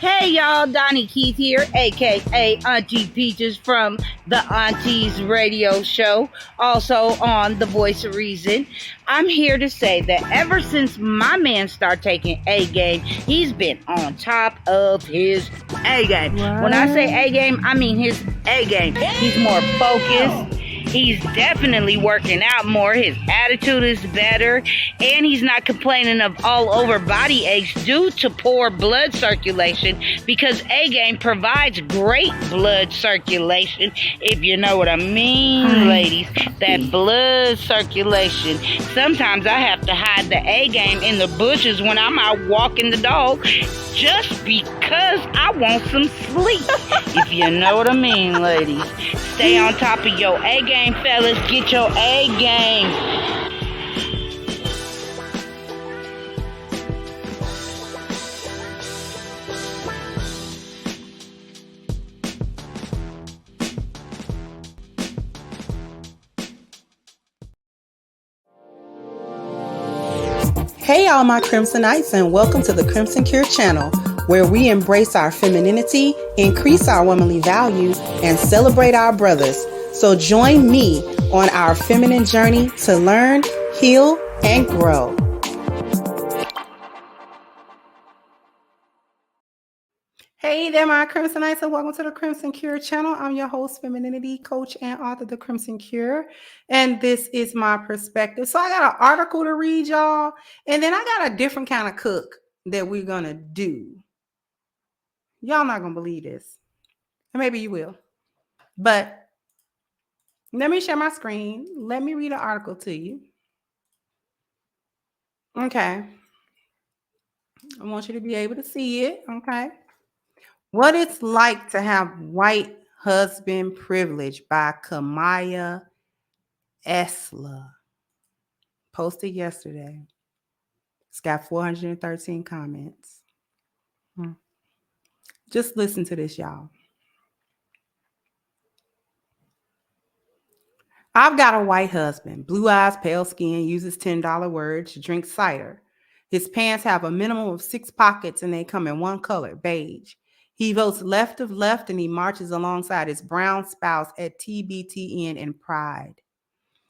Hey y'all, Donnie Keith here, aka Auntie Peaches from the Aunties Radio Show, also on The Voice of Reason. I'm here to say that ever since my man started taking A game, he's been on top of his A game. When I say A game, I mean his A game. He's more focused. He's definitely working out more. His attitude is better. And he's not complaining of all over body aches due to poor blood circulation, because A-Game provides great blood circulation, if you know what I mean, ladies. That blood circulation. Sometimes I have to hide the A-Game in the bushes when I'm out walking the dog just because I want some sleep. If you know what I mean, ladies. Stay on top of your A-Game, fellas. Get your A-Game. Hey all my Crimsonites, and welcome to the Crimson Cure channel, where we embrace our femininity, increase our womanly value, and celebrate our brothers. So join me on our feminine journey to learn, heal, and grow. Hey there, my Crimsonites, and welcome to the Crimson Cure channel. I'm your host, femininity coach, and author of The Crimson Cure, and this is my perspective. So I got an article to read, y'all, and then I got a different kind of cook that we're gonna do. Y'all not gonna believe this, or maybe you will, but let me share my screen. Let me read an article to you. Okay, I want you to be able to see it. Okay. What It's Like to Have White Husband Privilege by Kamaya Esla. Posted yesterday. It's got 413 comments. Just listen to this, y'all. I've got a white husband, blue eyes, pale skin, uses $10 words, drinks cider. His pants have a minimum of 6 pockets and they come in one color, beige. He votes left of left and he marches alongside his brown spouse at TBTN and Pride.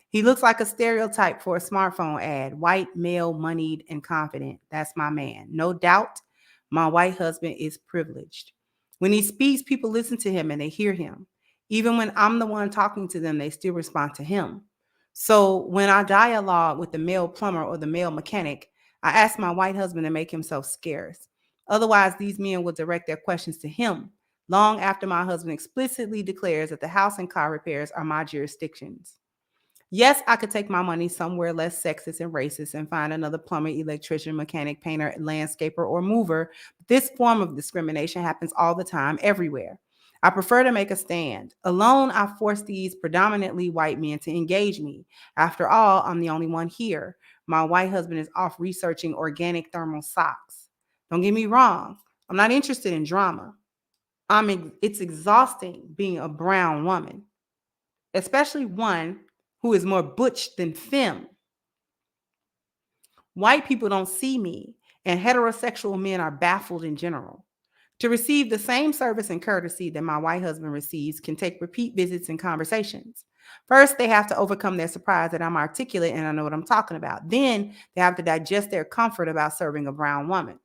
He looks like a stereotype for a smartphone ad, white, male, moneyed, and confident. That's my man. No doubt, my white husband is privileged. When he speaks, people listen to him and they hear him. Even when I'm the one talking to them, they still respond to him. So when I dialogue with the male plumber or the male mechanic, I ask my white husband to make himself scarce. Otherwise, these men will direct their questions to him long after my husband explicitly declares that the house and car repairs are my jurisdictions. Yes, I could take my money somewhere less sexist and racist and find another plumber, electrician, mechanic, painter, landscaper, or mover. This form of discrimination happens all the time, everywhere. I prefer to make a stand. Alone, I force these predominantly white men to engage me. After all, I'm the only one here. My white husband is off researching organic thermal socks. Don't get me wrong. I'm not interested in drama. It's exhausting being a brown woman, especially one who is more butch than femme. White people don't see me, and heterosexual men are baffled in general. To receive the same service and courtesy that my white husband receives can take repeat visits and conversations. First, they have to overcome their surprise that I'm articulate and I know what I'm talking about. Then they have to digest their comfort about serving a brown woman.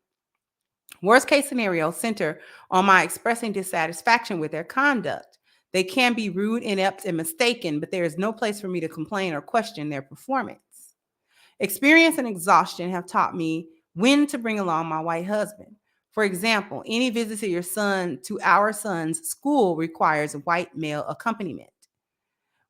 Worst case scenario center on my expressing dissatisfaction with their conduct. They can be rude, inept, and mistaken, but there is no place for me to complain or question their performance. Experience and exhaustion have taught me when to bring along my white husband. For example, any visit to our son's school requires white male accompaniment.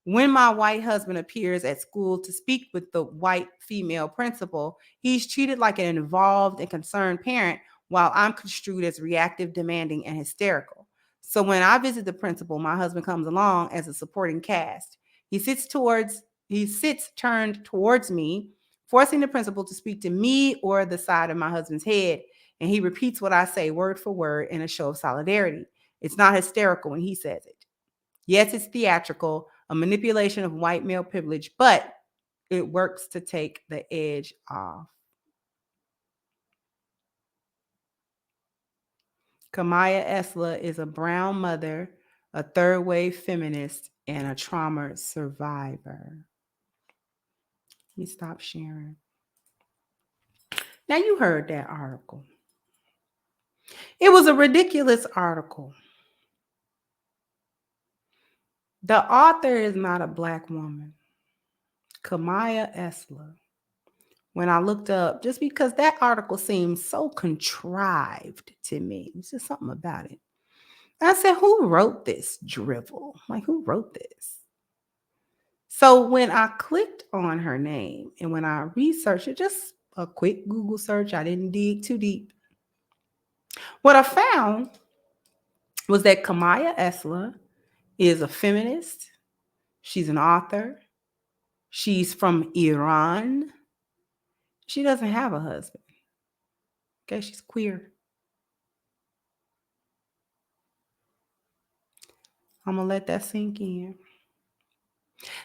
When my white husband appears at school to speak with the white female principal, he's treated like an involved and concerned parent, while I'm construed as reactive, demanding, and hysterical. So when I visit the principal, my husband comes along as a supporting cast. He sits turned towards me, forcing the principal to speak to me or the side of my husband's head, and he repeats what I say word for word in a show of solidarity. It's not hysterical when he says it. Yes, it's theatrical, a manipulation of white male privilege, but it works to take the edge off. Kamaya Esla is a brown mother, a third wave feminist, and a trauma survivor. Let me stop sharing. Now, you heard that article. It was a ridiculous article. The author is not a Black woman. Kamaya Esla. When I looked up, just because that article seems so contrived to me, it's just something about it. I said, who wrote this drivel? Like, who wrote this? So when I clicked on her name and when I researched it, just a quick Google search, I didn't dig too deep. What I found was that Kamaya Esla is a feminist. She's an author. She's from Iran. She doesn't have a husband. Okay, she's queer. I'm going to let that sink in.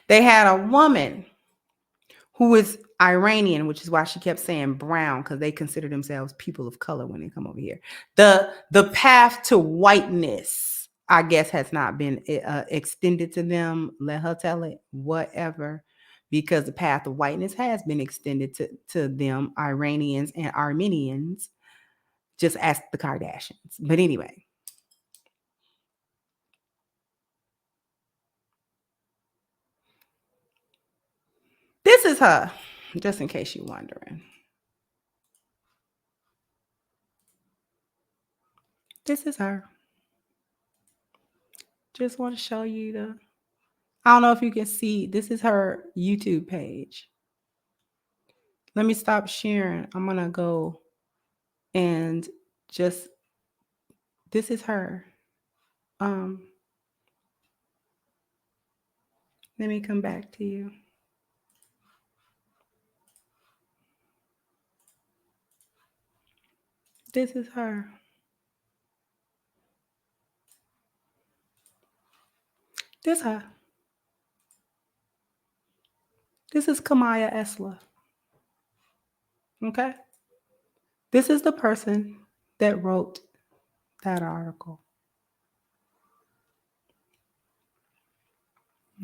They had a woman who is Iranian, which is why she kept saying brown, because they consider themselves people of color when they come over here. The path to whiteness, I guess, has not been extended to them. Let her tell it, whatever, because the path of whiteness has been extended to them, Iranians and Armenians. Just ask the Kardashians. But anyway. This is her, just in case you're wondering. This is her. Just want to show you I don't know if you can see, this is her YouTube page. Let me stop sharing. I'm going to go and just, this is her. Let me come back to you. This is her. This her. This is Kamaya Esla. Okay? This is the person that wrote that article.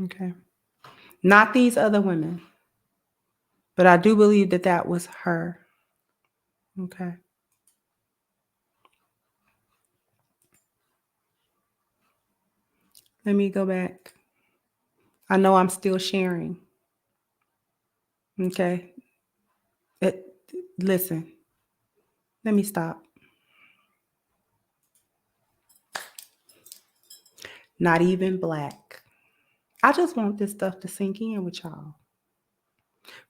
Okay? Not these other women. But I do believe that that was her. Okay? Let me go back. I know I'm still sharing. Okay? Listen. Let me stop. Not even Black. I just want this stuff to sink in with y'all.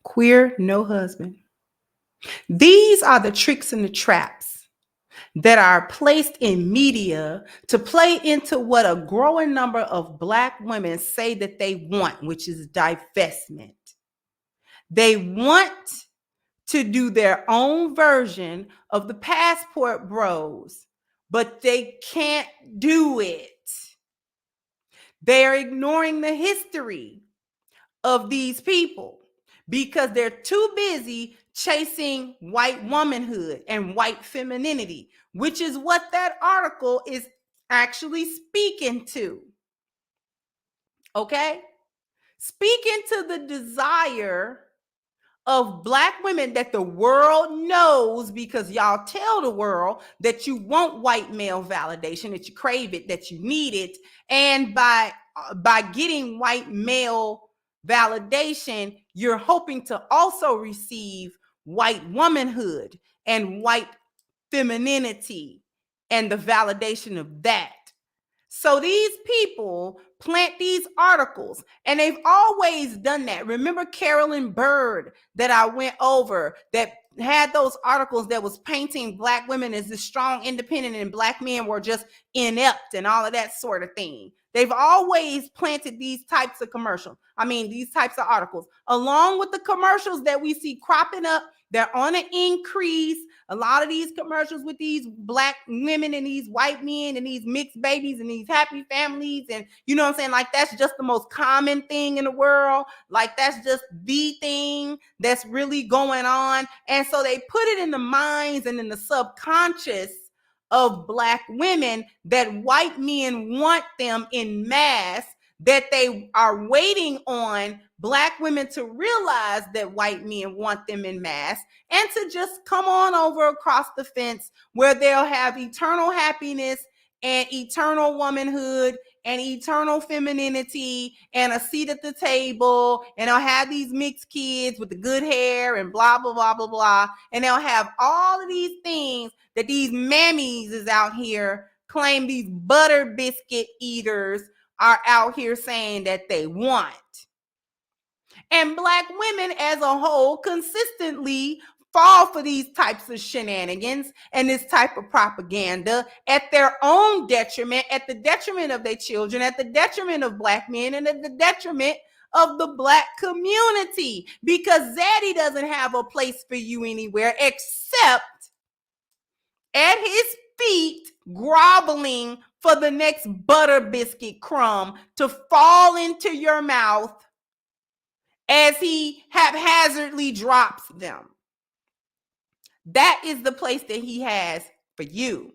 Queer, no husband. These are the tricks and the traps that are placed in media to play into what a growing number of Black women say that they want, which is divestment. They want to do their own version of the passport bros, but they can't do it. They're ignoring the history of these people because they're too busy chasing white womanhood and white femininity, which is what that article is actually speaking to. Okay? Speaking to the desire of Black women that the world knows, because y'all tell the world that you want white male validation, that you crave it, that you need it. And by getting white male validation, you're hoping to also receive white womanhood and white femininity and the validation of that. So these people plant these articles, and they've always done that. Remember Carolyn Bird that I went over that had those articles that was painting Black women as this strong, independent, and Black men were just inept and all of that sort of thing. They've always planted these types of these types of articles, along with the commercials that we see cropping up. They're on an increase. A lot of these commercials with these Black women and these white men and these mixed babies and these happy families. And you know what I'm saying? Like, that's just the most common thing in the world. Like, that's just the thing that's really going on. And so they put it in the minds and in the subconscious of Black women that white men want them in mass, that they are waiting on Black women to realize that white men want them in mass and to just come on over across the fence where they'll have eternal happiness and eternal womanhood and eternal femininity and a seat at the table, and they'll have these mixed kids with the good hair and blah, blah, blah, blah, blah. And they'll have all of these things that these mammies is out here claim, these butter biscuit eaters are out here saying that they want. And Black women as a whole consistently fall for these types of shenanigans and this type of propaganda at their own detriment, at the detriment of their children, at the detriment of Black men, and at the detriment of the Black community. Because Zaddy doesn't have a place for you anywhere except at his feet, groveling for the next butter biscuit crumb to fall into your mouth as he haphazardly drops them. That is the place that he has for you.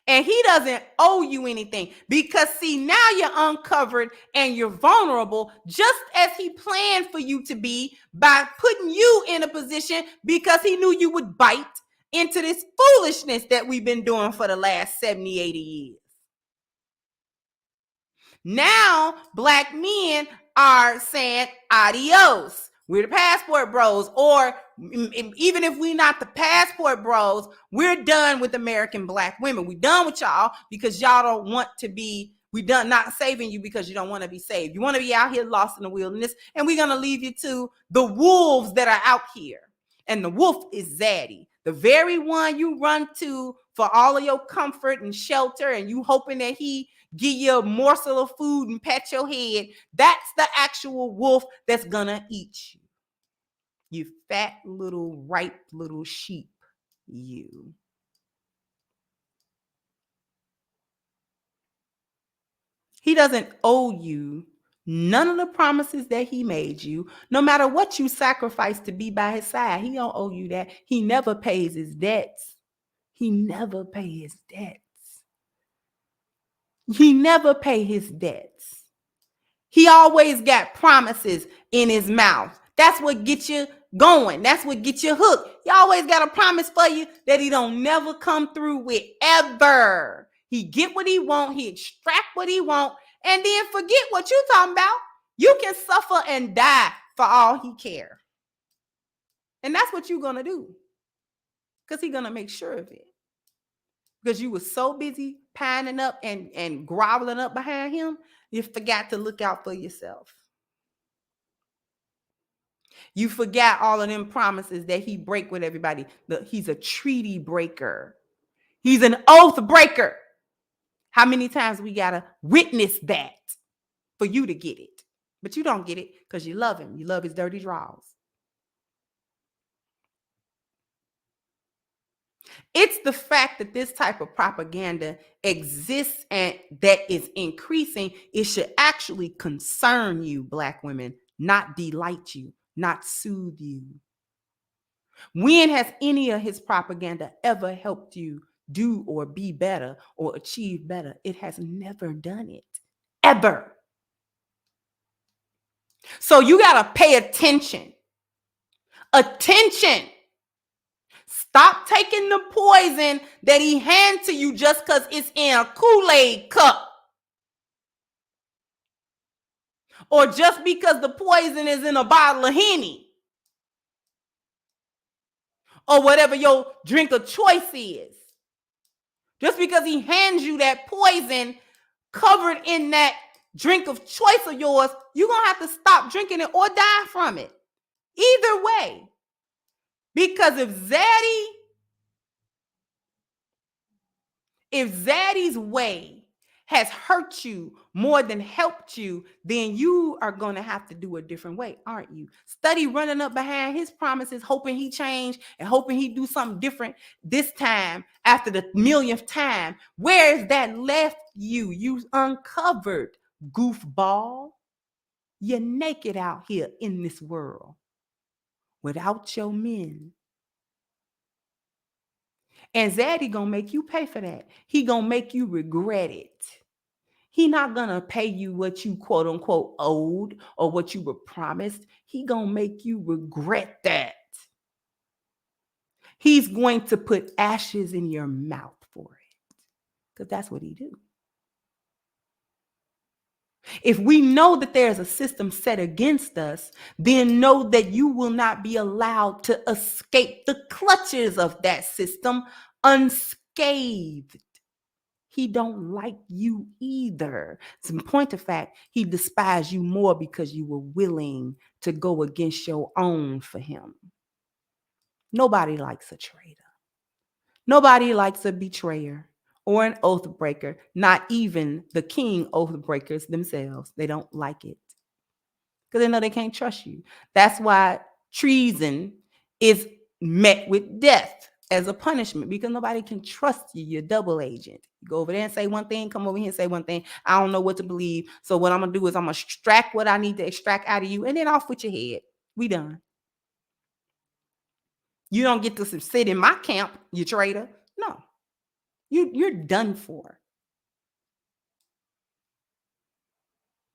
And he doesn't owe you anything, because see, now you're uncovered and you're vulnerable, just as he planned for you to be, by putting you in a position, because he knew you would bite into this foolishness that we've been doing for the last 70, 80 years. Now, Black men are saying adios. We're the passport bros. Or even if we're not the passport bros, we're done with American Black women. We're done with y'all because y'all don't want to be, we done not saving you because you don't want to be saved. You want to be out here lost in the wilderness, and we're going to leave you to the wolves that are out here. And the wolf is Zaddy, the very one you run to for all of your comfort and shelter, and you hoping that he give you a morsel of food and pat your head. That's the actual wolf that's gonna eat you. You fat little ripe little sheep, you. He doesn't owe you none of the promises that he made you, no matter what you sacrificed to be by his side. He don't owe you that. He never pays his debts. He never pays his debts. He never pay his debts. He always got promises in his mouth. That's what gets you going. That's what gets you hooked. He always got a promise for you that he don't never come through with, ever. He get what he want. He extract what he want, and then forget what you talking about. You can suffer and die for all he care. And that's what you're going to do, because he's going to make sure of it. Because you were so busy pining up and groveling up behind him, you forgot to look out for yourself. You forgot all of them promises that he break with everybody. He's a treaty breaker. He's an oath breaker. How many times we got to witness that for you to get it? But you don't get it because you love him. You love his dirty draws. It's the fact that this type of propaganda exists and that is increasing. It should actually concern you, Black women, not delight you, not soothe you. When has any of his propaganda ever helped you do or be better or achieve better? It has never done it, ever. So you got to pay attention. Attention. Stop taking the poison that he hands to you just because it's in a Kool-Aid cup. Or just because the poison is in a bottle of Henny. Or whatever your drink of choice is. Just because he hands you that poison covered in that drink of choice of yours, you're going to have to stop drinking it or die from it. Either way. Because if Zaddy's way has hurt you more than helped you, then you are going to have to do a different way, aren't you? Study running up behind his promises, hoping he change and hoping he do something different this time after the millionth time. Where is that left you? You uncovered, goofball. You're naked out here in this world without your men. And Zaddy gonna make you pay for that. He gonna make you regret it. He not gonna pay you what you quote unquote owed or what you were promised. He gonna make you regret that. He's going to put ashes in your mouth for it. Because that's what he do. If we know that there's a system set against us, then know that you will not be allowed to escape the clutches of that system unscathed. He don't like you either. In point of fact, he despised you more because you were willing to go against your own for him. Nobody likes a traitor. Nobody likes a betrayer or an oath breaker, not even the king oath breakers themselves. They don't like it because they know they can't trust you. That's why treason is met with death as a punishment, because nobody can trust you. You're a double agent. You go over there and say one thing, come over here and say one thing. I don't know what to believe. So what I'm going to do is I'm going to extract what I need to extract out of you, and then off with your head. We done. You don't get to sit in my camp, you traitor. No. You're done for.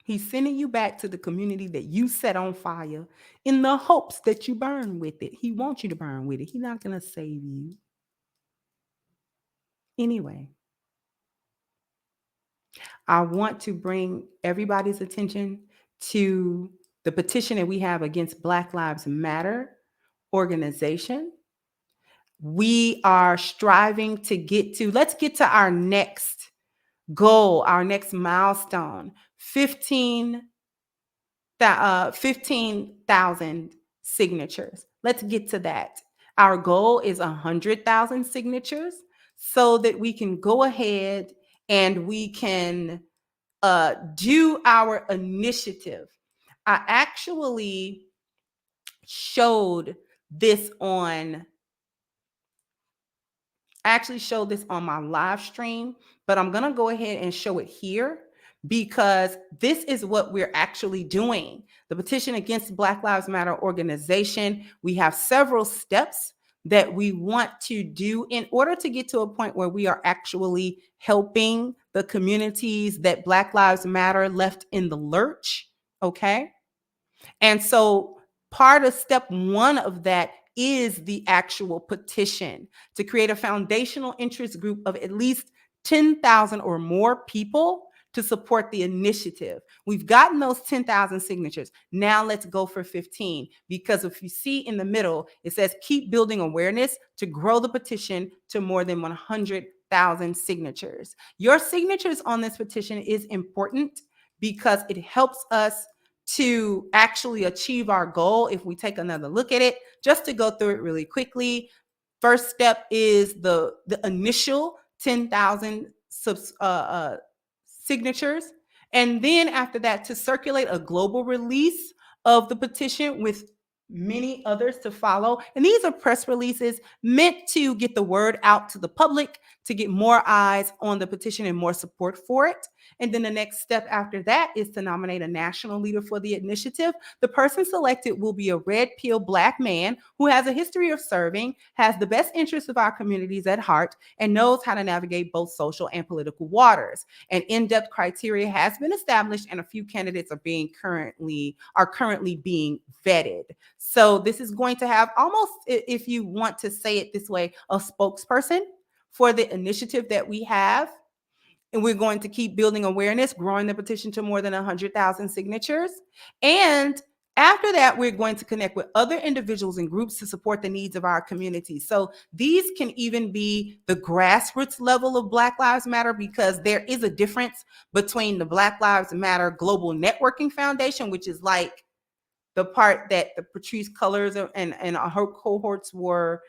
He's sending you back to the community that you set on fire in the hopes that you burn with it. He wants you to burn with it. He's not going to save you. Anyway, I want to bring everybody's attention to the petition that we have against Black Lives Matter organization. We are striving to let's get to our next goal, our next milestone, 15,000 signatures. Let's get to that. Our goal is 100,000 signatures so that we can go ahead and we can do our initiative. I actually showed this on my live stream, but I'm going to go ahead and show it here because this is what we're actually doing. The petition against Black Lives Matter organization. We have several steps that we want to do in order to get to a point where we are actually helping the communities that Black Lives Matter left in the lurch. Okay. And so part of step one of that is the actual petition to create a foundational interest group of at least 10,000 or more people to support the initiative. We've gotten those 10,000 signatures. Now let's go for 15, because if you see in the middle, it says keep building awareness to grow the petition to more than 100,000 signatures. Your signatures on this petition is important because it helps us to actually achieve our goal. If we take another look at it, just to go through it really quickly, first step is the initial 10,000 signatures. And then after that, to circulate a global release of the petition with many others to follow. And these are press releases meant to get the word out to the public, to get more eyes on the petition and more support for it. And then the next step after that is to nominate a national leader for the initiative. The person selected will be a red pill Black man who has a history of serving, has the best interests of our communities at heart, and knows how to navigate both social and political waters. An in-depth criteria has been established, and a few candidates are currently being vetted. So this is going to have almost, if you want to say it this way, a spokesperson for the initiative that we have. And we're going to keep building awareness, growing the petition to more than 100,000 signatures. And after that, we're going to connect with other individuals and groups to support the needs of our community. So these can even be the grassroots level of Black Lives Matter, because there is a difference between the Black Lives Matter Global Networking Foundation, which is like the part that the Patrice Cullors and her cohorts were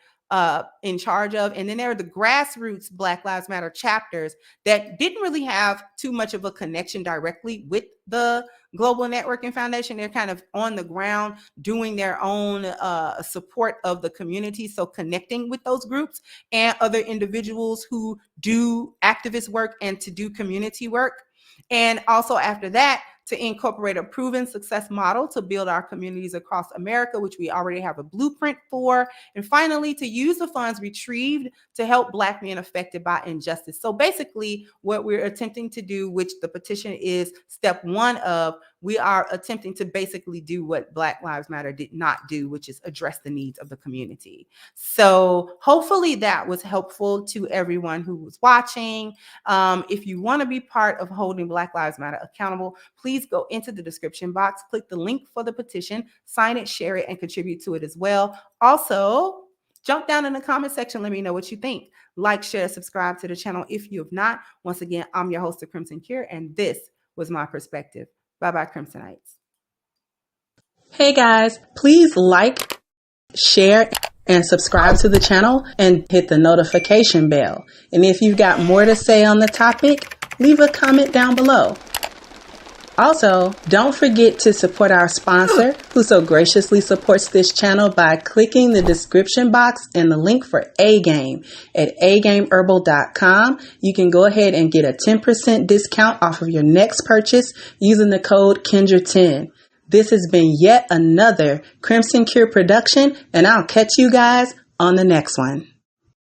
in charge of. And then there are the grassroots Black Lives Matter chapters that didn't really have too much of a connection directly with the Global Networking Foundation. They're kind of on the ground doing their own support of the community. So connecting with those groups and other individuals who do activist work and to do community work. And also after that, to incorporate a proven success model to build our communities across America, which we already have a blueprint for. And finally, to use the funds retrieved to help Black men affected by injustice. So basically, what we're attempting to do, which the petition is step one of, we are attempting to basically do what Black Lives Matter did not do, which is address the needs of the community. So hopefully that was helpful to everyone who was watching. If you want to be part of holding Black Lives Matter accountable, please go into the description box, click the link for the petition, sign it, share it, and contribute to it as well. Also, jump down in the comment section. Let me know what you think. Like, share, subscribe to the channel if you have not. Once again, I'm your host of Crimson Cure, and this was my perspective. Bye-bye, Crimsonites. Hey guys, please like, share, and subscribe to the channel and hit the notification bell. And if you've got more to say on the topic, leave a comment down below. Also, don't forget to support our sponsor, who so graciously supports this channel by clicking the description box and the link for A-Game at agameherbal.com. You can go ahead and get a 10% discount off of your next purchase using the code Kendra10. This has been yet another Crimson Cure production, and I'll catch you guys on the next one.